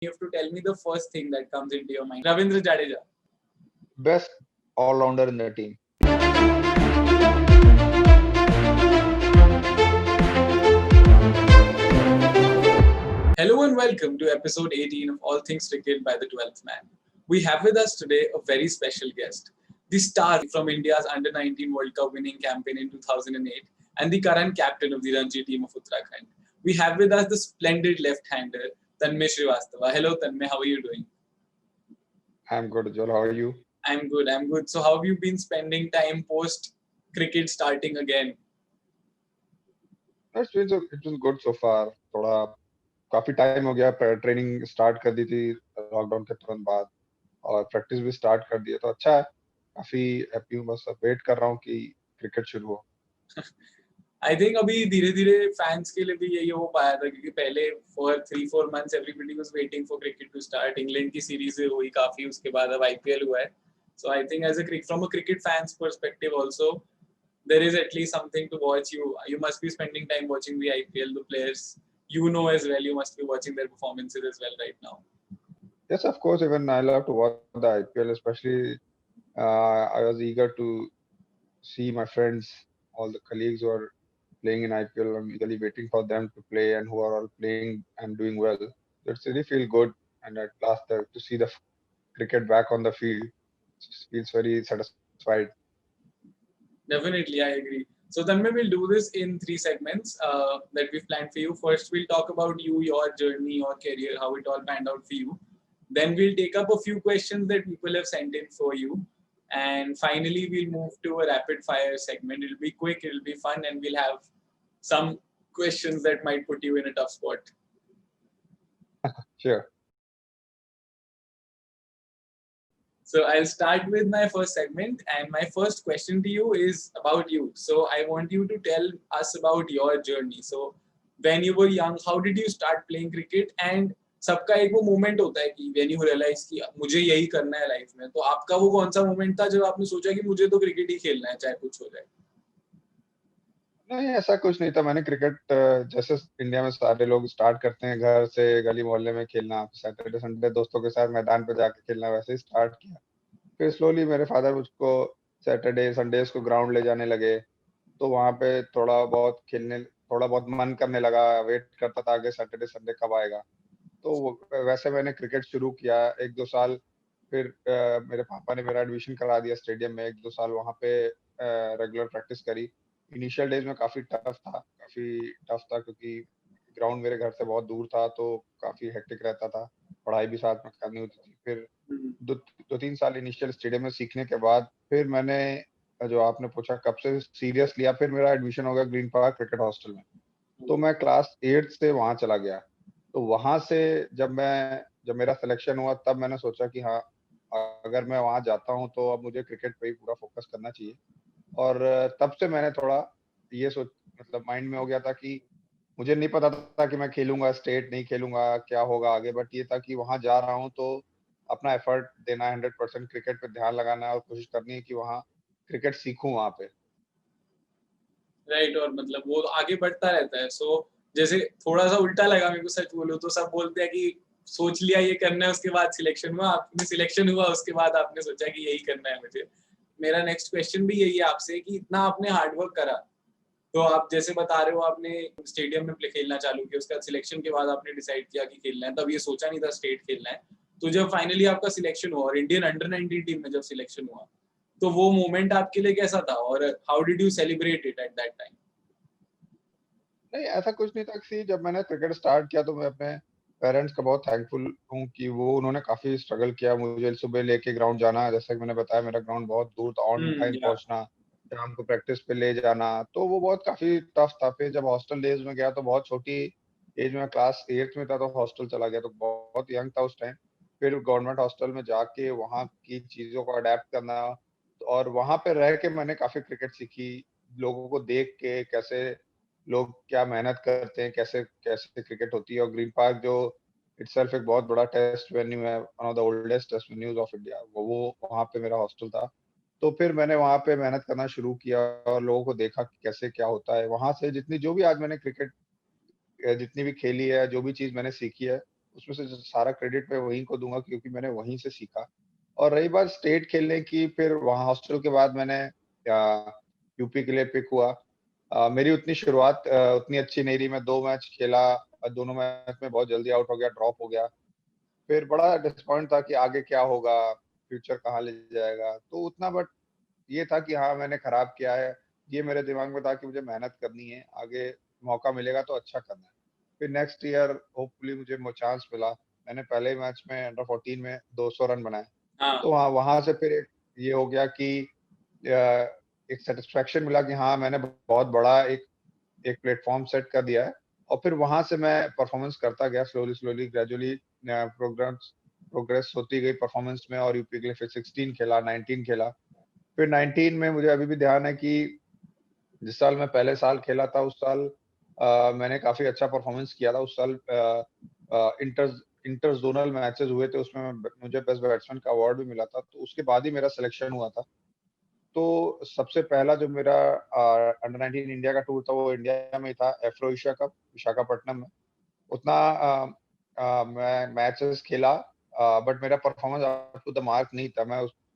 You have to tell me the first thing that comes into your mind. Ravindra Jadeja. Best all-rounder in the team. Hello and welcome to episode 18 of All Things Cricket by the 12th Man. We have with us today a very special guest, the star from India's Under-19 World Cup winning campaign in 2008 and the current captain of the Ranji team of Uttarakhand. We have with us the splendid left-hander, Tanmay Srivastava. Hello Tanmay, how are you doing? I'm good, Joel. How are you? I'm good. So how have you been spending time post cricket starting again? It's been good so far. थोड़ा काफी time हो गया. Training start कर दी थी lockdown के तुरंत बाद और प्रैक्टिस भी स्टार्ट कर दी है, तो अच्छा है. काफी हैप्पी हूँ. बस वेट कर रहा हूँ कि क्रिकेट शुरू हो. आई थिंक अभी धीरे धीरे फैंस के लिए भी यही हो पाया था क्योंकि पहले for 3-4 months everybody was waiting for cricket to start. England की सीरीज हुई काफी, उसके बाद अब आईपीएल हुआ है. So I think as a from a cricket fans perspective also there is at least something to watch. You must be spending time watching the IPL, the players as well. You must be watching their performances as well right now. Yes, of course. Even I love to watch the IPL, especially I was eager to see my friends, all the colleagues who are playing in IPL. I'm eagerly waiting for them to play and who are all playing and doing well. It's really feel good, and at last to see the cricket back on the field, it feels very satisfied. Definitely, I agree. So then we will do this in 3 segments that we've planned for you. First, we'll talk about you, your journey, your career, how it all panned out for you. Then we'll take up a few questions that people have sent in for you. And finally, we'll move to a rapid fire segment. It'll be quick, it'll be fun, and we'll have some questions that might put you in a tough spot. Sure. So I'll start with my first segment, and my first question to you is about you. So I want you to tell us about your journey. So when you were young, how did you start playing cricket? And सबका एक वो moment होता है कि when you realize कि मुझे यही करना है लाइफ में, तो आपका वो कौन सा मोमेंट था जब आपने सोचा कि मुझे तो क्रिकेट ही खेलना है चाहे कुछ हो जाए? नहीं, ऐसा कुछ नहीं था. मैंने क्रिकेट जैसे इंडिया में सारे लोग स्टार्ट करते हैं घर से, गली मोहल्ले में खेलना, सैटरडे संडे दोस्तों के साथ मैदान पे जाके खेलना, वैसे ही स्टार्ट किया. फिर स्लोली मेरे फादर मुझको सैटरडे संडेज को ग्राउंड ले जाने लगे, तो वहाँ पे थोड़ा बहुत मन करने लगा. वेट करता था आगे सैटरडे संडे कब आएगा. तो वैसे मैंने क्रिकेट शुरू किया 1-2 साल. फिर मेरे पापा ने मेरा एडमिशन करा दिया स्टेडियम में. 1-2 साल वहाँ पे रेगुलर प्रैक्टिस करी. इनिशियल डेज में काफी टफ था क्योंकि ग्राउंड मेरे घर से बहुत दूर था, तो काफी हेक्टिक रहता था. पढ़ाई भी साथ में करनी होती थी. फिर 2-3 साल इनिशियल स्टेडियम में सीखने के बाद फिर मैंने, जो आपने पूछा कब से सीरियस लिया, फिर मेरा एडमिशन हो गया ग्रीन पार्क क्रिकेट हॉस्टल में. तो मैं क्लास 8 से वहाँ चला गया. तो वहाँ से जब मेरा सिलेक्शन हुआ, तब मैंने सोचा कि हाँ, अगर मैं वहाँ जाता हूँ तो अब मुझे क्रिकेट पे ही पूरा फोकस करना चाहिए. और तब से मैंने थोड़ा ये मतलब माइंड में हो गया था कि मुझे नहीं पता था कि मैं खेलूंगा, स्टेट नहीं खेलूंगा, क्या होगा आगे. बट ये था कि वहाँ जा रहा हूँ तो अपना एफर्ट देना है, 100% क्रिकेट पे ध्यान लगाना है और कोशिश करनी है कि वहाँ क्रिकेट सीखूं वहाँ पे. राइट. और मतलब वो आगे बढ़ता रहता है. सो जैसे थोड़ा सा उल्टा लगा मेरे को, सच बोलो तो सब बोलते हैं कि सोच लिया ये करना है, उसके बाद सिलेक्शन हुआ. आपने सिलेक्शन हुआ, उसके बाद आपने सोचा कि यही करना है मुझे. मेरा नेक्स्ट क्वेश्चन भी यही है आपसे कि इतना आपने हार्डवर्क करा, तो आप जैसे बता रहे हो आपने स्टेडियम में खेलना चालू किया, उसके बाद सिलेक्शन के बाद आपने डिसाइड किया कि खेलना है, तब ये सोचा नहीं था स्टेट खेलना है. तो जब फाइनली आपका सिलेक्शन हुआ और इंडियन अंडर-19 टीम में जब सिलेक्शन हुआ, तो वो मोमेंट आपके लिए कैसा था और how did you celebrate it at that time? नहीं, ऐसा कुछ नहीं था कि जब मैंने क्रिकेट स्टार्ट किया तो मैं अपने पेरेंट्स का बहुत थैंकफुल हूँ कि वो उन्होंने काफी स्ट्रगल किया मुझे सुबह लेके ग्राउंड जाना. जैसे कि मैंने बताया, मेरा ग्राउंड बहुत दूर था. ऑन टाइम पहुंचना, शाम को प्रैक्टिस पे ले जाना, तो वो बहुत काफी टफ था. फिर जब हॉस्टल डेज में गया तो बहुत छोटी एज में, क्लास 8th में था तो हॉस्टल चला गया, तो बहुत यंग था उस टाइम. फिर गवर्नमेंट हॉस्टल में जाके वहाँ की चीजों को अडेप्ट करना, और वहां पे रह के मैंने काफी क्रिकेट सीखी. लोगों को देख के कैसे लोग क्या मेहनत करते हैं, कैसे कैसे क्रिकेट होती है. और ग्रीन पार्क जो इटसेल्फ एक बहुत बड़ा टेस्ट वेन्यू है, one of the oldest test venues of India, वो वहाँ पे मेरा हॉस्टल था. तो फिर मैंने वहाँ पे मेहनत करना शुरू किया और लोगों को देखा कि कैसे क्या होता है. वहां से जो भी आज मैंने क्रिकेट जितनी भी खेली है, जो भी चीज मैंने सीखी है, उसमें से जो सारा क्रेडिट मैं वहीं को दूँगा क्योंकि मैंने वहीं से सीखा। और रही बात स्टेट खेलने की, फिर वहाँ हॉस्टल के बाद मैंने यूपी के लिए पिक हुआ। मेरी उतनी शुरुआत उतनी अच्छी नहीं रही, मैं 2 मैच खेला और दोनों मैच में बहुत जल्दी आउट हो गया, ड्रॉप हो गया। फिर बड़ा डिसअपॉइंट था कि आगे क्या होगा, फ्यूचर कहाँ ले जाएगा। तो उतना बट ये था कि हाँ, मैंने खराब किया है। ये मेरे दिमाग में था कि मुझे मेहनत करनी है, आगे मौका मिलेगा तो अच्छा करना है। फिर नेक्स्ट ईयर होपफुली मुझे चांस मिला। मैंने पहले ही मैच में अंडर 14 में 200 रन बनाए। हाँ। तो हाँ, वहाँ से फिर एक ये हो गया कि अ, एक सैटिस्फैक्शन मिला कि हाँ, मैंने बहुत बड़ा एक एक प्लेटफ़ॉर्म सेट कर दिया है। और फिर वहाँ से मैं परफ़ॉर्मेंस करता गया स्लोली, ग्रेजुअली प्रोग्रेस होती गई परफ़ॉर्मेंस में और यूपी के लिए फिर 16 खेला, 19 खेला। फिर 19 में मुझे अभी भी ध्यान है कि जिस साल मैं पहले साल खेला था, उस साल मैंने काफ़ी अच्छा परफ़ॉर्मेंस किया था। उस साल इंटर ज़ोनल मैचेज़ हुए थे, उसमें मुझे बेस्ट बैट्समैन का अवार्ड भी मिला था। तो उसके बाद ही मेरा सिलेक्शन हुआ था। तो सबसे पहला जो मेरा अंडर 19 इंडिया का टूर था, वो इंडिया में ही था, एफ्रो एशिया कप विशाखापट्टनम में। उतना मैं मैचेस खेला बट मेरा performance up to the mark नहीं था।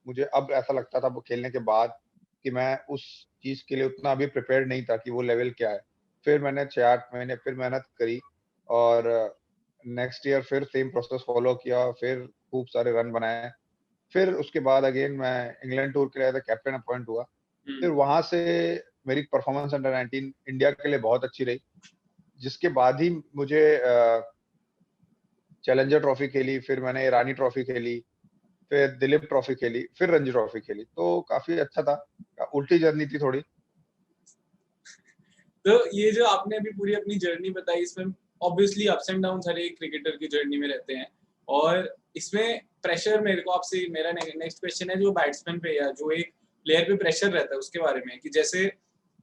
मुझे अब ऐसा लगता था वो खेलने के बाद कि मैं उस चीज़ के लिए उतना अभी प्रिपेयर्ड नहीं था कि वो लेवल क्या है। फिर मैंने 6-8 महीने फिर मेहनत करी और नेक्स्ट ईयर फिर सेम प्रोसेस फ़ॉलो किया, फिर खूब सारे रन बनाए। फिर उसके बाद अगेन मैं इंग्लैंड टूर के लिए एज़ अ कैप्टन अपॉइंट हुआ। हुँ। फिर वहाँ से मेरी परफॉर्मेंस अंडर 19 इंडिया के लिए बहुत अच्छी रही, जिसके बाद ही मुझे चैलेंजर ट्रॉफी खेली, फिर मैंने ईरानी ट्रॉफी खेली, फिर दिलीप ट्रॉफी खेली, फिर रणजी ट्रॉफी खेली, तो काफ़ी अच्छा था। उल्टी जर्नी थी थोड़ी। तो ये जो आपने अभी पूरी अपनी जर्नी बताई, इसमें ऑब्वियसली अप्स एंड डाउन्स हर एक क्रिकेटर की जर्नी में रहते हैं और इसमें प्रेशर मेरे को आपसे मेरा नेक्स्ट क्वेश्चन है जो बैट्समैन पे या जो एक प्लेयर पे प्रेशर रहता है उसके बारे में कि जैसे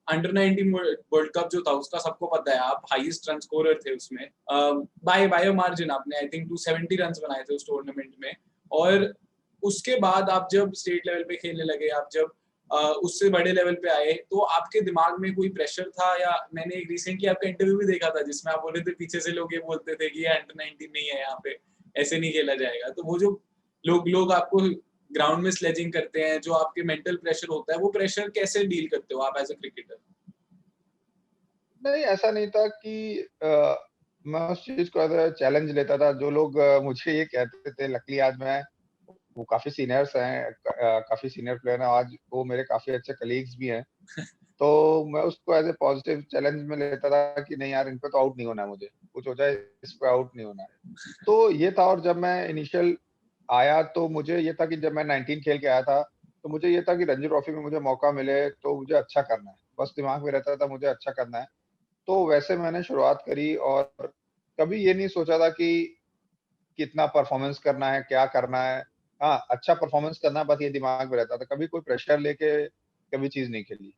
अंडर 19 वर्ल्ड कप जो था उसका सबको पता है, आप हाईएस्ट रन स्कोरर थे उसमें, बाय मार्जिन आपने आई थिंक 270 रन बनाए थे उस टूर्नामेंट में। और उसके बाद आप जब स्टेट लेवल पे खेलने लगे, आप जब उससे बड़े लेवल पे आए, तो आपके दिमाग में कोई प्रेशर था? या मैंने एक रिसेंटली आपका इंटरव्यू भी देखा था जिसमें आप बोल रहे थे पीछे से लोग ये बोलते थे कि ये अंडर 19 नहीं है, यहाँ पे ऐसे नहीं खेला जाएगा। तो वो जो लोग लोग आपको ग्राउंड में स्लेजिंग करते हैं, जो आपके मेंटल प्रेशर होता है, वो प्रेशर कैसे डील करते हो आप एज अ क्रिकेटर? नहीं, ऐसा नहीं था कि मैं उस चीज़ को एज़ अ चैलेंज लेता था। जो लोग मुझे ये कहते थे लकीली आज मैं वो काफ़ी सीनियर्स हैं, काफ़ी सीनियर प्लेयर हैं, आज वो मेरे काफ़ी अच्छे कलीग्स भी हैं। तो मैं उसको एज़ अ पॉज़िटिव चैलेंज में लेता था कि नहीं यार, इन पे तो आउट नहीं होना है मुझे, कुछ हो जाए इस पे आउट नहीं होना है। तो ये था। और जब मैं इनिशियल आया तो मुझे ये था कि जब मैं 19 खेल के आया था, तो मुझे ये था कि रणजी ट्रॉफी में मुझे मौका मिले तो मुझे अच्छा करना है। बस दिमाग में रहता था मुझे अच्छा करना है। तो वैसे मैंने शुरुआत करी और कभी ये नहीं सोचा था कि कितना परफ़ॉर्मेंस करना है, क्या करना है। हाँ, अच्छा परफ़ॉर्मेंस करना है, बस ये दिमाग में रहता था। कभी कोई प्रेशर लेके कभी चीज़ नहीं खेली।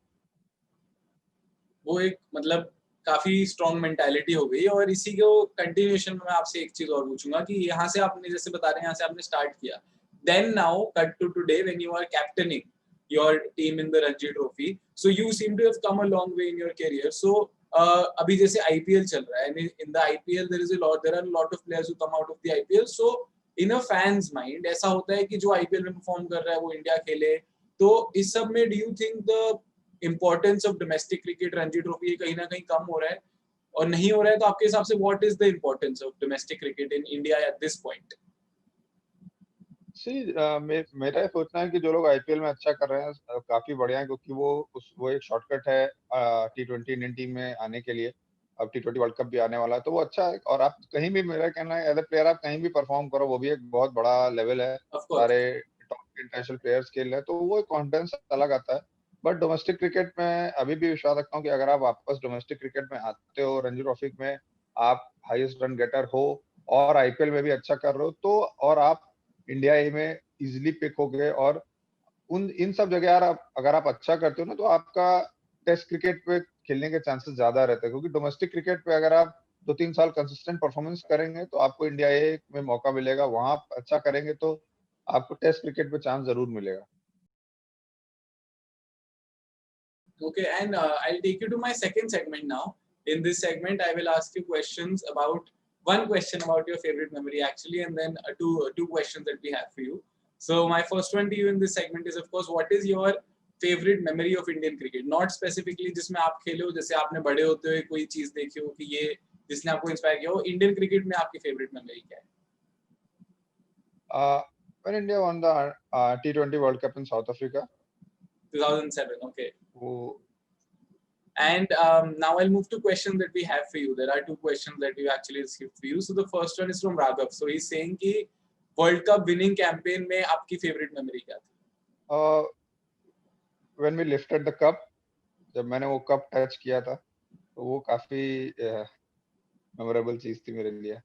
वो एक मतलब काफ़ी स्ट्रॉन्ग मेंटालिटी हो गई और इसी को कंटिन्यूएशन में मैं आपसे एक चीज़ और पूछूँगा कि यहाँ से आपने जैसे बता रहे हैं यहाँ से आपने स्टार्ट किया। Then now cut to today when you are captaining your team in the Ranji trophy, so you seem to have come a long way in your career. सो अभी जैसे आईपीएल चल रहा है, in the IPL there are lot of players who come out of the IPL. So in a fans mind ऐसा होता है कि जो आईपीएल में परफॉर्म कर रहा है वो इंडिया खेले। तो इस सब में do you think the importance of domestic cricket, Ranji trophy कहीं ना कहीं कम हो रहा है? और नहीं हो रहा है तो आपके हिसाब से what is the importance of domestic cricket in India at this point? मेरा ये सोचना है कि जो लोग आईपीएल में अच्छा कर रहे हैं काफ़ी बढ़िया है क्योंकि वो एक शॉर्टकट है टी20 इंडियन टीम में आने के लिए। अब टी20 वर्ल्ड कप भी आने वाला है, तो वो अच्छा है। और आप कहीं भी, मेरा कहना है एज़ अ प्लेयर आप कहीं भी परफ़ॉर्म करो, वो भी एक बहुत बड़ा लेवल है। ऑफ सारे कोर्स। टॉप इंटरनेशनल प्लेयर्स खेल रहे हैं, तो वो एक कॉन्फिडेंस अलग आता है। बट डोमेस्टिक क्रिकेट में अभी भी विश्वास रखता हूँ कि अगर आप वापस डोमेस्टिक क्रिकेट में आते हो, रणजी ट्रॉफी में आप हाईएस्ट रन गेटर हो और आईपीएल में भी अच्छा कर रहे हो, तो और आप इंडिया ए में इज़िली पिक हो गए और उन इन सब जगह यार आप अगर आप अच्छा करते हो ना, तो आपका टेस्ट क्रिकेट पे खेलने के चांसेस ज़्यादा रहते हैं क्योंकि डोमेस्टिक क्रिकेट पे अगर आप 2-3 साल कंसिस्टेंट परफॉर्मेंस करेंगे, तो आपको इंडिया ए में मौका मिलेगा। वहाँ आप अच्छा करेंगे तो आपको टेस्ट क्रिकेट में चांस ज़रूर मिलेगा। Okay, and I'll take you to my second segment now. In this segment, I will ask you questions about one question about your favorite memory actually, and then two questions that we have for you. So my first one to you in this segment is, of course, what is your favorite memory of Indian cricket? Not specifically जिसमें आप खेले हो, जैसे आपने बड़े होते हुए कोई चीज देखी हो कि ये जिसने आपको इंस्पायर किया हो, इंडियन क्रिकेट में आपकी फेवरेट मेमोरी क्या है? When India won the T20 World Cup in South Africa. 2007, okay. वो And now I'll move to questions that we have for you. There are two questions that we actually received for you. So the first one is from Raghav. So he's saying कि World Cup winning campaign में आपकी favorite memory क्या थी? When we lifted the cup, जब मैंने वो cup touch किया था, तो वो काफी मेमोरेबल चीज थी मेरे लिए.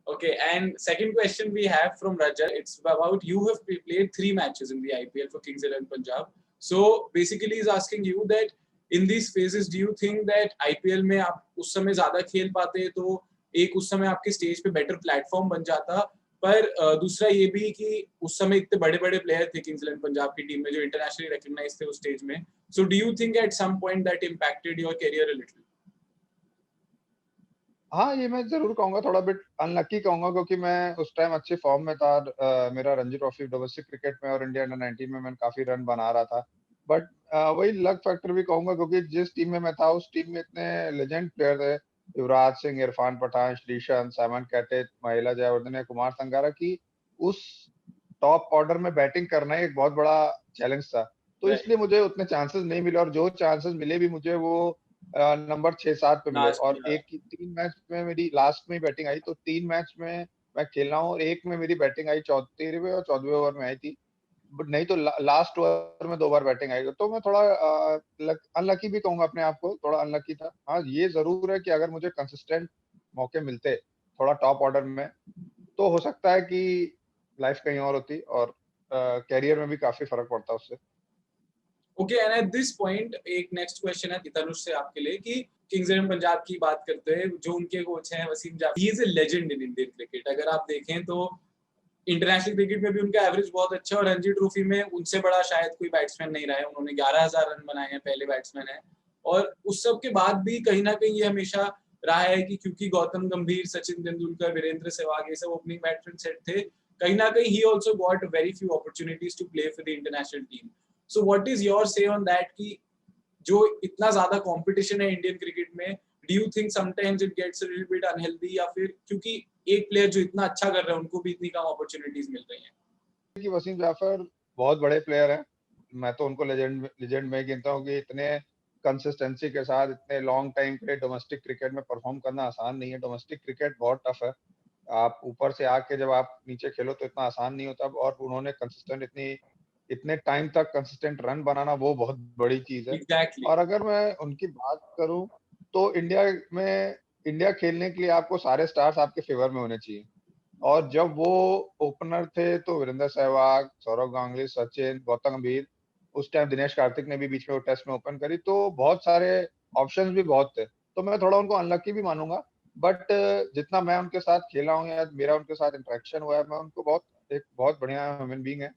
Okay, and second question we have from Rajat. It's about you have played 3 matches in the IPL for Kings XI Punjab. So basically he's asking you that in these phases, do you think that IPL में आप उस समय ज्यादा खेल पाते तो एक उस समय आपके स्टेज पे बेटर प्लेटफॉर्म बन जाता, पर दूसरा ये भी कि उस समय इतने बड़े-बड़े प्लेयर थे किंग्स इलेवन पंजाब की टीम में जो इंटरनेशनली रिकॉग्नाइज्ड थे उस स्टेज में. So do you think at some point that impacted your career a little? हाँ, ये मैं जरूर कहूंगा, थोड़ा बिट अनलकी कहूंगा, क्योंकि मैं उस टाइम अच्छे फॉर्म में था. मेरा रणजी ट्रॉफी डोमेस्टिक क्रिकेट में और इंडिया अंडर 19 में मैं काफी रन बना रहा था. बट वही लक फैक्टर भी कहूंगा, क्योंकि जिस टीम में मैं था उस टीम में इतने लेजेंड प्लेयर थे, युवराज सिंह, इरफान पठान, श्रीशांत, साइमन कैटेट, महिला जयवर्धने, कुमार संगारा, की उस टॉप ऑर्डर में बैटिंग करना एक बहुत बड़ा चैलेंज था. तो इसलिए मुझे उतने चांसेस नहीं मिले, और जो चांसेस मिले भी मुझे वो नंबर 6-7 पे मिले. और एक 3 मैच में मेरी लास्ट में बैटिंग आई, तो 3 मैच में मैं खेला हूँ, और एक में मेरी बैटिंग आई 13वें और 14वें ओवर में आई थी. बट नहीं तो लास्ट ओवर में 2 बार बैटिंग आई. तो मैं थोड़ा अनलकी भी कहूंगा अपने आप को, थोड़ा अनलकी था. हाँ, ये जरूर है कि अगर मुझे कंसिस्टेंट मौके मिलते थोड़ा टॉप ऑर्डर में, तो हो सकता है कि लाइफ कहीं और होती और कैरियर में भी काफी फर्क पड़ता उससे. Okay, and at this point एक नेक्स्ट क्वेश्चन है तनुष से आपके लिए कि किंग्स इलेवन पंजाब की बात करते हैं, जो उनके कोच हैं Wasim Jaffer, he is a legend in Indian cricket. अगर आप देखें तो इंटरनेशनल क्रिकेट में भी उनका एवरेज बहुत अच्छा है, और रणजी ट्रॉफी में उनसे बड़ा शायद कोई बैट्समैन नहीं रहा है. उन्होंने 11,000 रन बनाए हैं, पहले बैट्समैन है. और उस सब के बाद भी कहीं ना कहीं ये हमेशा रहा है कि क्योंकि गौतम गंभीर, सचिन तेंदुलकर, वीरेंद्र सहवाग ये सब ओपनिंग बैट्समैन सेट थे, कहीं ना कहीं he also got very few opportunities to play for the international team. So what is your say on that कि जो इतना ज्यादा कंपटीशन है इंडियन क्रिकेट में, do you think sometimes it gets a little bit unhealthy, या फिर क्योंकि एक प्लेयर जो इतना अच्छा कर रहा है उनको भी इतनी कम अपॉर्चुनिटीज मिल रही हैं? कि वसीम जाफर बहुत बड़े प्लेयर हैं. मैं तो उनको लेजेंड में गिनता हूँ कि इतने कंसिस्टेंसी के साथ इतने लॉन्ग टाइम के लिए डोमेस्टिक क्रिकेट में परफॉर्म करना आसान नहीं है. डोमेस्टिक क्रिकेट बहुत टफ है. आप ऊपर से आके जब आप नीचे खेलो तो इतना आसान नहीं होता. और उन्होंने कंसिस्टेंट इतने टाइम तक कंसिस्टेंट रन बनाना, वो बहुत बड़ी चीज है. Exactly. और अगर मैं उनकी बात करूं तो इंडिया खेलने के लिए आपको सारे स्टार्स आपके फेवर में होने चाहिए. और जब वो ओपनर थे तो वीरेंद्र सहवाग, सौरव गांगुली, सचिन, गौतम गंभीर, उस टाइम दिनेश कार्तिक ने भी बीच में वो टेस्ट में ओपन करी, तो बहुत सारे ऑप्शंस भी बहुत थे. तो मैं थोड़ा उनको अनलकी भी मानूंगा. बट जितना मैं उनके साथ खेला हूँ या मेरा उनके साथ इंटरेक्शन हुआ है, मैं उनको एक बहुत बढ़िया ह्यूमन बीइंग है,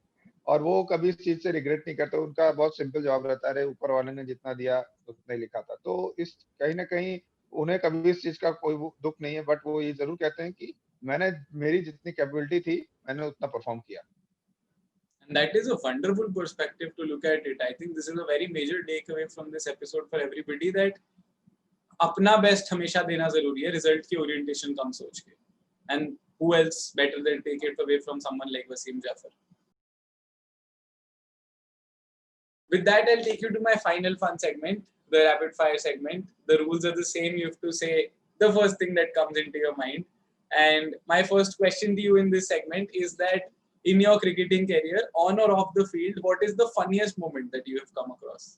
और वो कभी इस चीज से रिग्रेट नहीं करते. उनका बहुत सिंपल जवाब रहता है, अरे ऊपर वाले ने जितना दिया उतना ही लिखा था. तो इस कहीं ना कहीं उन्हें कभी इस चीज का कोई दुख नहीं है. बट वो ये जरूर कहते हैं कि मेरी जितनी कैपेबिलिटी थी मैंने उतना परफॉर्म किया. And that is a wonderful perspective to look at it. I think this is a very major takeaway from this episode for everybody, that अपना बेस्ट हमेशा देना जरूरी है, रिजल्ट की ओरिएंटेशन कम सोच के. And who else better than take it away from someone like Wasim Jafar? With that, I'll take you to my final fun segment, the rapid fire segment. The rules are the same. You have to say the first thing that comes into your mind. And my first question to you in this segment is that in your cricketing career, on or off the field, what is the funniest moment that you have come across?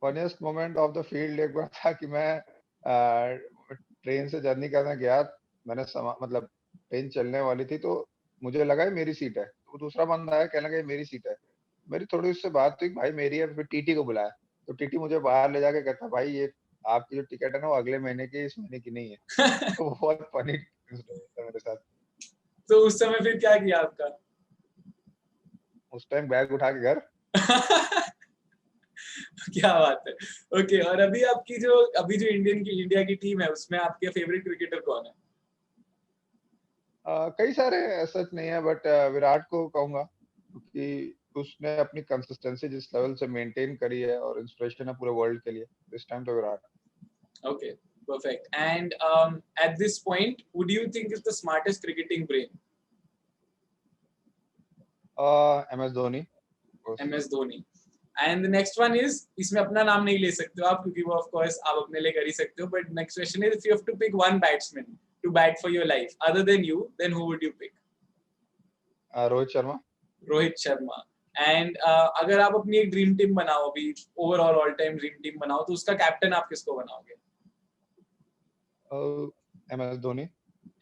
Funniest moment of the field एक बार था कि मैं train से journey करने गया. मैंने मतलब train चलने वाली थी, तो मुझे लगा मेरी सीट है. तो दूसरा बंदा आया, कहने लगा मेरी सीट है. मेरी थोड़ी उससे बात हुई, भाई मेरी है. फिर टीटी को बुलाया, तो टीटी मुझे बाहर ले जाके कहता, भाई ये आपकी जो टिकट है ना वो अगले महीने की, इस महीने की नहीं है. तो बहुत फनी था मेरे साथ. तो उस समय फिर क्या किया आपका? उस टाइम बैग उठा के घर. क्या बात है। ओके, और अभी जो इंडिया की टीम है उसमें आपके फेवरेट क्रिकेटर कौन है? कई सारे सच नहीं है, बट विराट को कहूंगा, क्योंकि उसने अपनी कंसिस्टेंसी जिस लेवल से मेंटेन करी है और इंस्पिरेशन है पूरे वर्ल्ड के लिए, इस टाइम तो Virat. Okay, perfect. And at this point, who do you think is the smartest cricketing brain? MS Dhoni. MS Dhoni. And the next one is, इसमें अपना नाम नहीं ले सकते हो आप क्योंकि वो of course आप अपने लिए कर ही सकते हो. But next question is, if you have to pick one batsman to bat for your life other than you, then who would you pick? Rohit Sharma. Rohit Sharma. And अगर आप अपनी एक ड्रीम टीम बनाओ अभी, overall all time dream team बनाओ, तो उसका captain आप किसको बनाओगे? MS Dhoni.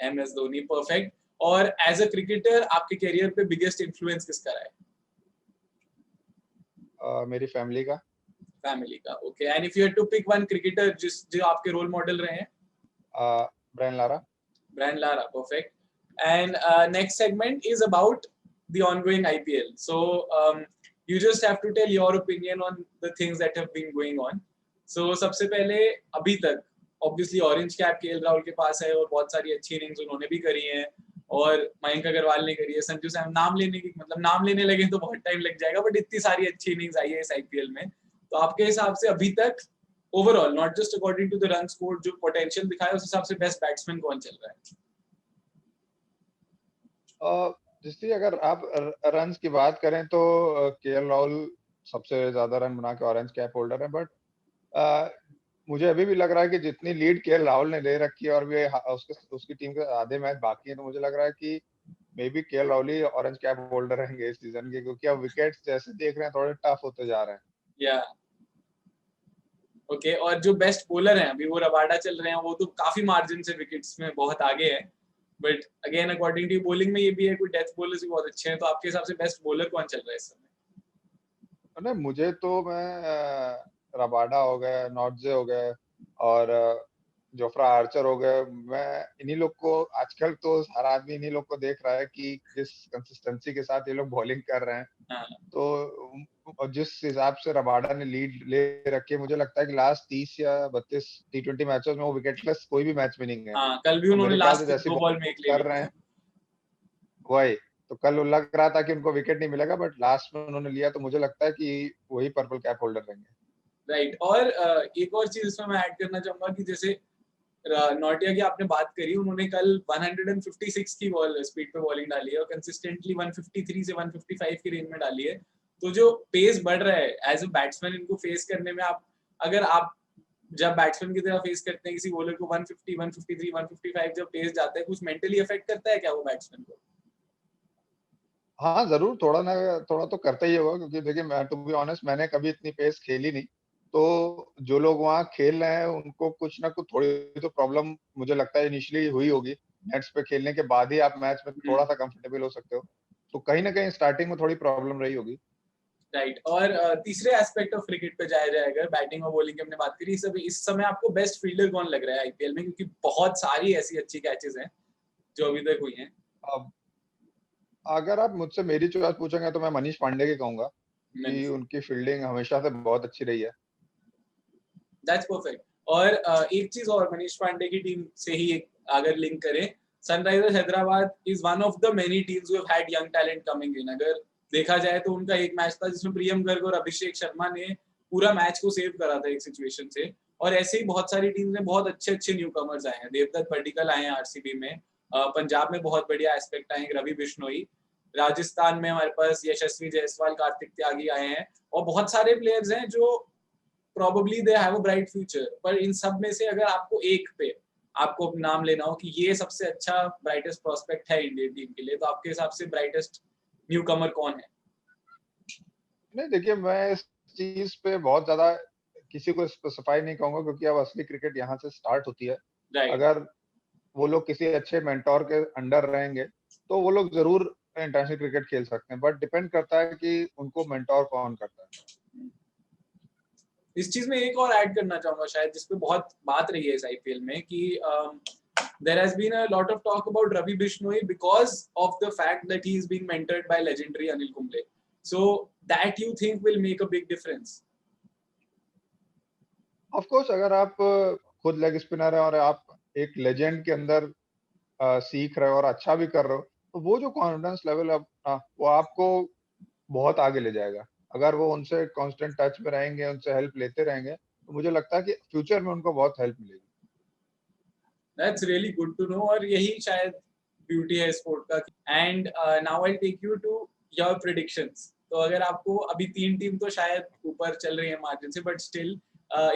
MS Dhoni, perfect. और एज अ क्रिकेटर आपके करियर पे बिगेस्ट इन्फ्लुएंस किसका रहा है? मेरी फैमिली का। फैमिली का, okay. And if you had to pick one cricketer जो आपके रोल मॉडल रहे हैं? Brian Lara. Brian Lara, perfect. And next segment is about the ongoing IPL. So you just have to tell your opinion on the things that have been going on. So सबसे पहले अभी तक obviously orange cap KL Rahul के पास है और बहुत सारी अच्छी इनिंग्स उन्होंने भी करी हैं और मयंक अग्रवाल ने करी है, संजू सैम नाम लेने लगे तो बहुत टाइम लग जाएगा, बट इतनी सारी अच्छी इनिंग्स आई है इस आईपीएल में. तो आपके हिसाब से अभी तक overall, not just according to the run score, जो पोटेंशियल दिखाया उस हिसाब से बेस्ट बैट्समैन कौन चल रहा है? जिससे अगर आप रन्स की बात करें तो केएल राहुल सबसे ज्यादा रन बना के ऑरेंज कैप होल्डर है, बट मुझे अभी भी लग रहा है कि जितनी लीड केएल राहुल ने ले रखी है और भी उसकी टीम के आधे मैच बाकी है, तो मुझे लग रहा है कि may be KL Rahul he orange cap holder रहेंगे इस सीजन के, क्योंकि अब विकेट्स जैसे देख रहे हैं थोड़े टफ होते जा रहे हैं. या ओके, और जो बेस्ट बॉलर हैं अभी वो रबाडा चल रहे हैं, वो तो काफी मार्जिन से विकेट्स में बहुत आगे है, but again according to bowling में ये भी है, कोई डेथ बॉलर्स भी बहुत अच्छे हैं. तो आपके हिसाब से बेस्ट बॉलर कौन चल रहा है इस समय? नहीं, मुझे तो मैं रबाडा हो गए, नॉर्जे हो गए और जोफ्रा आर्चर हो गए, मैं इन्हीं लोग को आजकल तो हर आदमी इन्हीं लोग को देख रहा है कि जिस कंसिस्टेंसी के साथ ये लोग बॉलिंग कर रहे हैं. हाँ. तो और जिस हिसाब से रबाडा ने लीड ले रखी है, मुझे लगता है कि लास्ट 30 या 32 टी20 मैचेस में वो विकेटलेस कोई भी मैच विनिंग है. हाँ, कल भी तो उन्होंने मेरे ख्याल से लास्ट जैसी 2 बॉल में एक ले कर रहे लिया. हैं वही, तो कल लग रहा था कि उनको विकेट नहीं मिलेगा, बट लास्ट में उन्होंने लिया, तो मुझे लगता है कि वही पर्पल कैप होल्डर रहेंगे. राइट. और एक और चीज इसमें मैं ऐड करना चाहूंगा कि जैसे नोटिया की आपने बात करी, उन्होंने कल 156 की बॉल स्पीड पे बॉलिंग डाली है और कंसिस्टेंटली 153 से 155 की रेंज में डाली है. तो जो पेस बढ़ रहा है एज अ बैट्समैन इनको फेस करने में, अगर आप जब बैट्समैन की तरह फेस करते हैं किसी बॉलर को 150, 153, 155 जब पेस जाता है, कुछ मेंटली अफेक्ट करता है क्या वो बैट्समैन को? हाँ, ज़रूर थोड़ा तो करता ही होगा, क्योंकि देखिए मैं टू बी ऑनेस्ट मैंने कभी इतनी पेस खेली नहीं। तो जो लोग वहाँ खेल रहे हैं उनको कुछ ना कुछ थोड़ी तो प्रॉब्लम मुझे लगता है इनिशियली हुई होगी। नेट्स पे खेलने के बाद ही आप मैच में थोड़ा-सा कंफर्टेबल हो सकते हो। तो कहीं न कहीं स्टार्टिंग में थोड़ी प्रॉब्लम रही होगी। राइट. और तीसरे एस्पेक्ट ऑफ क्रिकेट पे जाया जाए, अगर बैटिंग और बॉलिंग की हमने बात करी, इस समय आपको बेस्ट फील्डर कौन लग रहा है आईपीएल में? क्योंकि बहुत सारी ऐसी अच्छी कैचेस हैं जो अभी तक हुई हैं. अब अगर आप मुझसे मेरी चॉइस पूछेंगे तो मैं मनीष पांडे की कहूँगा, कि मनीष, उनकी फील्डिंग हमेशा से बहुत अच्छी रही है। That's perfect. और एक चीज और, मनीष पांडे की टीम से ही अगर लिंक करें, Sunrisers Hyderabad is one of the many teams who have had young talent coming in. अगर देखा जाए तो उनका एक मैच था जिसमें प्रियम गर्ग और अभिषेक शर्मा ने पूरा मैच को सेव करा था एक सिचुएशन से. और ऐसे ही बहुत सारी टीम्स में बहुत अच्छे अच्छे न्यू कमर्स आए हैं. देवदत्त पडिक्कल आए हैं आरसीबी में. पंजाब में बहुत बढ़िया एस्पेक्ट आए हैं, रवि बिश्नोई. राजस्थान में हमारे पास यशस्वी जायसवाल, कार्तिक त्यागी आए हैं, और बहुत सारे प्लेयर्स हैं जो probably they have a bright future. पर इन सब में से अगर आपको एक पे आपको नाम लेना हो कि ये सबसे अच्छा ब्राइटेस्ट प्रोस्पेक्ट है इंडियन टीम के लिए, तो आपके हिसाब से ब्राइटेस्ट न्यूकमर कौन है? नहीं, देखिए मैं इस चीज़ पे बहुत ज़्यादा किसी को स्पेसिफाई नहीं कहूँगा, क्योंकि अब असली क्रिकेट यहाँ से स्टार्ट होती है। राइट. अगर वो लोग किसी अच्छे मेंटोर के अंडर रहेंगे, तो वो लोग ज़रूर इंटरनेशनल क्रिकेट खेल सकते हैं, बट डिपेंड करता है कि उनको मेंटोर कौन करता है। इस चीज में एक और ऐड करना चाहूंगा शायद, जिसपे बहुत बात रही है इस आईपीएल में, कि there has been a lot of talk about Ravi Bishnoi because of the fact that he is being mentored by legendary Anil Kumble. So that you think will make a big difference? Of course अगर आप खुद leg spinner है और आप एक legend के अंदर सीख रहे हो और अच्छा भी कर रहे हो, तो वो जो कॉन्फिडेंस लेवल है वो आपको बहुत आगे ले जाएगा। अगर वो उनसे कांस्टेंट टच में रहेंगे, उनसे हेल्प लेते रहेंगे, तो मुझे लगता है कि फ्यूचर में उनको बहुत हेल्प मिलेगी। That's really good to know, और यही शायद ब्यूटी है स्पोर्ट का। And now I take you to your predictions. तो अगर आपको अभी 3 टीम तो शायद ऊपर चल रही है मार्जिन से, but still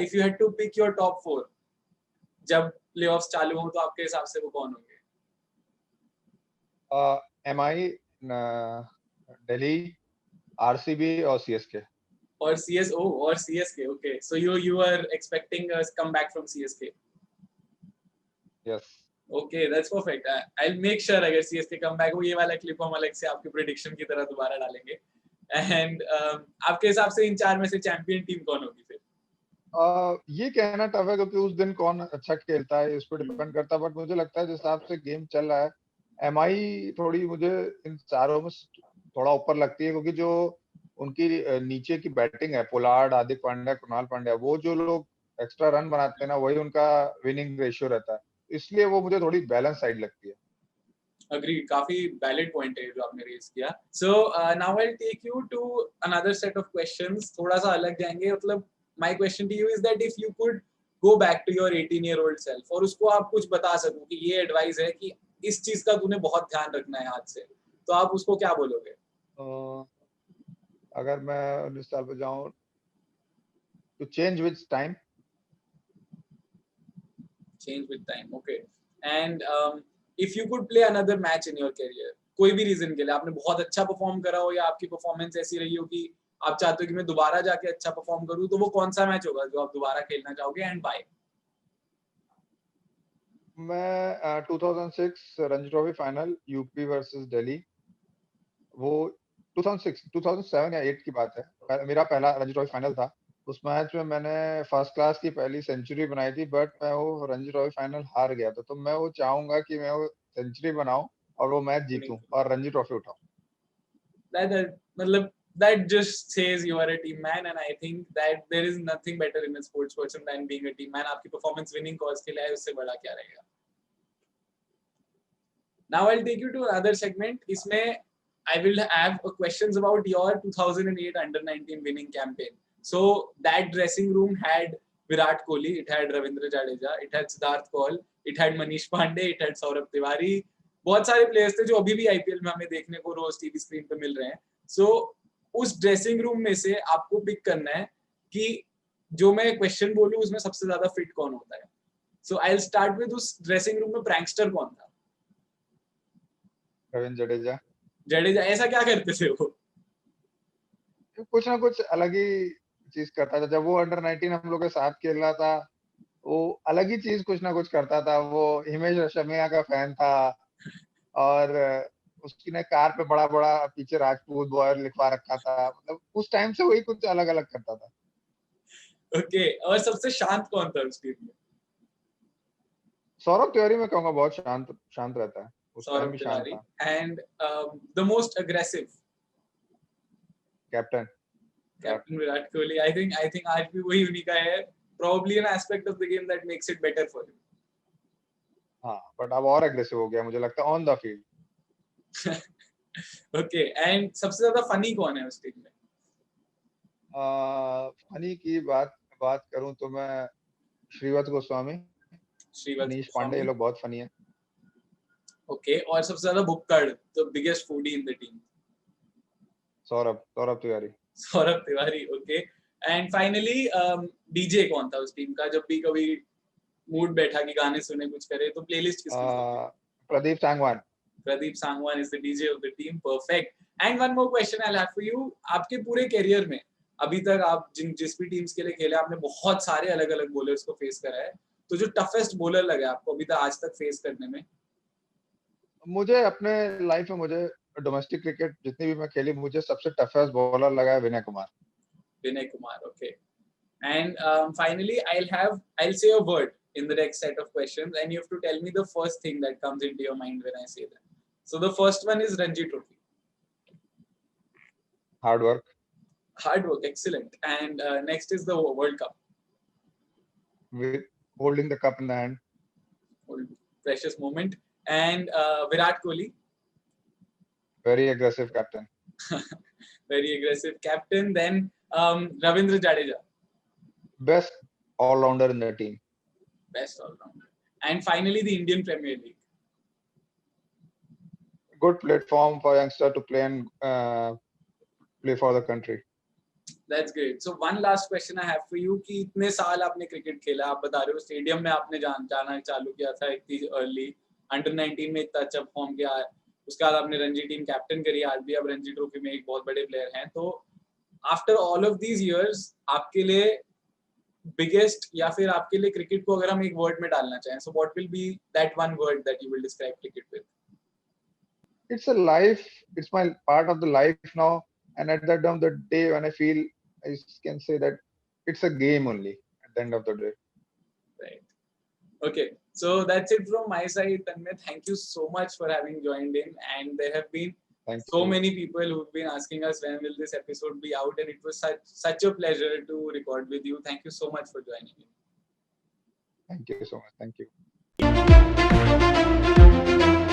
if you had to pick your top 4 जब प्लेऑफ्स चालू हों, तो आपके हिसाब से वो कौन होंगे? एमआई, दिल्ली, आरसीबी और सीएसके। और सीएसओ और CSK, okay, so you are expecting a comeback from CSK. Yes. Okay, that's perfect. I will make sure अगर सीएसके कमबैक हो, ये वाला क्लिप हम अलग से आपके प्रेडिक्शन की तरह दोबारा डालेंगे। एंड आपके हिसाब से इन 4 में से चैंपियन टीम कौन होगी फिर? ये कहना टफ है क्योंकि उस दिन कौन अच्छा खेलता है इस पर डिपेंड करता है, बट मुझे लगता है जिस हिसाब से गेम चल रहा है, एमआई थोड़ी मुझे इन चारों में थोड़ा ऊपर लगती है, क्योंकि जो उनकी नीचे की बैटिंग है, पोलार्ड, हार्दिक पांड्या, कृणाल पांड्या, वो जो लोग एक्स्ट्रा रन बनाते हैं ना, वही उनका विनिंग रेशियो रहता है, इसलिए वो मुझे थोड़ी बैलेंस साइड लगती है। अग्री, काफी वैलिड पॉइंट है जो आपने रेज किया। So now I will take you to another set of questions, थोड़ा सा अलग जाएंगे। मतलब my question to you is that if you could go back to your 18-year-old self और उसको आप कुछ बता सको कि ये एडवाइस है कि इस चीज का तूने बहुत ध्यान रखना है आज से, तो आप उसको क्या बोलोगे? अ, अगर मैं 19 साल पे जाऊं, to change with time. Change with time, okay. And if you could play another match in your career, कोई भी रीजन के लिए आपने बहुत अच्छा परफॉर्म करा हो या आपकी परफॉर्मेंस ऐसी रही हो कि आप चाहते हो कि मैं दोबारा जाके अच्छा परफॉर्म करूं, तो वो कौन सा मैच होगा जो आप दोबारा खेलना चाहोगे एंड बाय? मैं 2006 Ranji trophy final UP versus Delhi, वो 2006 2007 या 8 की बात है, मेरा पहला रणजी ट्रॉफी फाइनल था। उस मैच में मैंने फर्स्ट क्लास की पहली सेंचुरी बनाई थी, बट मैं वो रणजी ट्रॉफी फाइनल हार गया था, तो मैं वो चाहूंगा कि मैं वो सेंचुरी बनाऊं और वो मैच जीतूं और रणजी ट्रॉफी उठाऊं। that मतलब that just says you are a team man, and I think that there is nothing better in a sports person than being a team man. आपकी परफॉर्मेंस विनिंग कॉज के लिए है, उससे बड़ा क्या रहेगा? Now I'll take you to another segment. इसमें I will have questions about your 2008 under-19 winning campaign. So that dressing room had Virat Kohli, it had Ravindra Jadeja, it had Siddharth Kaul, it had Manish Pandey, it had Saurabh Tiwari. बहुत सारे players थे जो अभी भी IPL में हमें देखने को रोज टीवी स्क्रीन पे मिल रहे हैं। So उस ड्रेसिंग रूम में से आपको पिक करना है कि जो मैं क्वेश्चन बोलूं उसमें सबसे ज्यादा फिट कौन होता है। So I'll start with उस ड्रेसिंग रूम में प्रैंकस्टर कौन था? रविंद्र जडेजा। जडेजा, ऐसा क्या करते थे वो? कुछ ना कुछ अलग ही चीज करता था, जब वो अंडर 19 हम लोग के साथ खेल रहा था, वो अलग ही चीज कुछ ना कुछ करता था। वो हिमेश रेशमिया का फैन था, और उसने कार पे बड़ा बड़ा पीछे राजपूत बॉय लिखवा रखा था, मतलब उस टाइम से वही कुछ अलग अलग करता था। ओके, और सबसे शांत कौन था उस टीम में? सौरभ तिवारी मैं कहूंगा बहुत शांत शांत रहता है, उस टाइम सौरभ भी शांत तिवारी। था। And the most aggressive? Captain Virat. Captain Virat Kohli. I think आज भी वही उन्हीं का है। probably an aspect of the game that makes it better for हाँ, बट अब और एग्रेसिव हो गया मुझे लगता है on the field. him. Okay, and सबसे ज्यादा फनी कौन है उस टीम में? फनी की बात करूं तो मैं श्रीवत गोस्वामी, श्रीवत मनीष पांडे, ये गोस्वामी। लोग बहुत फनी है। ओके, और सबसे ज्यादा भुक्कड़, the biggest foodie in the team? Saurabh Tiwari. Saurabh Tiwari, okay. And finally DJ कौन था उस टीम का? जब भी कभी मूड बैठा कि गाने सुने कुछ करे, तो प्लेलिस्ट किसकी चलती थी? Pradeep Sangwan. Pradeep Sangwan is the DJ of the team. Perfect. And one more question I'll have for you. आपके पूरे करियर में अभी तक आप जिस भी टीम्स के लिए खेले, आपने बहुत सारे अलग अलग बॉलर्स को फेस करा है, तो जो टफेस्ट बॉलर लगे आपको अभी तक आज तक फेस करने में? मुझे अपने लाइफ में, मुझे डोमेस्टिक क्रिकेट जितनी भी मैं खेली, मुझे सबसे टफेस्ट बॉलर लगा है Vinay Kumar. Vinay Kumar, okay. And finally, I'll say a word in the next set of questions, and you have to tell me the first thing that comes into your mind when I say that. So the first one is Ranji Trophy. Hard work. Hard work, excellent. And next is the World Cup. with holding the cup in the hand. Precious moment. And Virat Kohli, Very aggressive captain. very aggressive captain. Then Ravindra Jadeja, Best all-rounder in the team. best all-rounder. And finally, the Indian Premier League. Good platform for youngster to play and play for the country. That's great. So one last question I have for you कि इतने साल आपने cricket खेला, आप बता रहे हो stadium में आपने जाना चालू किया था इतनी अर्ली, अंडर 19 में इतना अच्छा परफॉर्म किया, उसके बाद आपने रणजी टीम कैप्टन करी, आज भी आप रणजी ट्रॉफी में एक बहुत बड़े प्लेयर हैं. तो after all of these years आपके लिए बिगेस्ट या फिर आपके लिए क्रिकेट को अगर हम एक वर्ड में डालना चाहें, so what will be that one word that you will describe cricket with? It's a life. It's my part of the life now. And at the end of the day, when I feel, I can say that it's a game only at the end of the day. Right. Okay. So that's it from my side, Tanmay. Thank you so much for having joined in. And there have been so many people who've been asking us when will this episode be out, and it was such a pleasure to record with you. Thank you so much for joining in. Thank you so much. Thank you.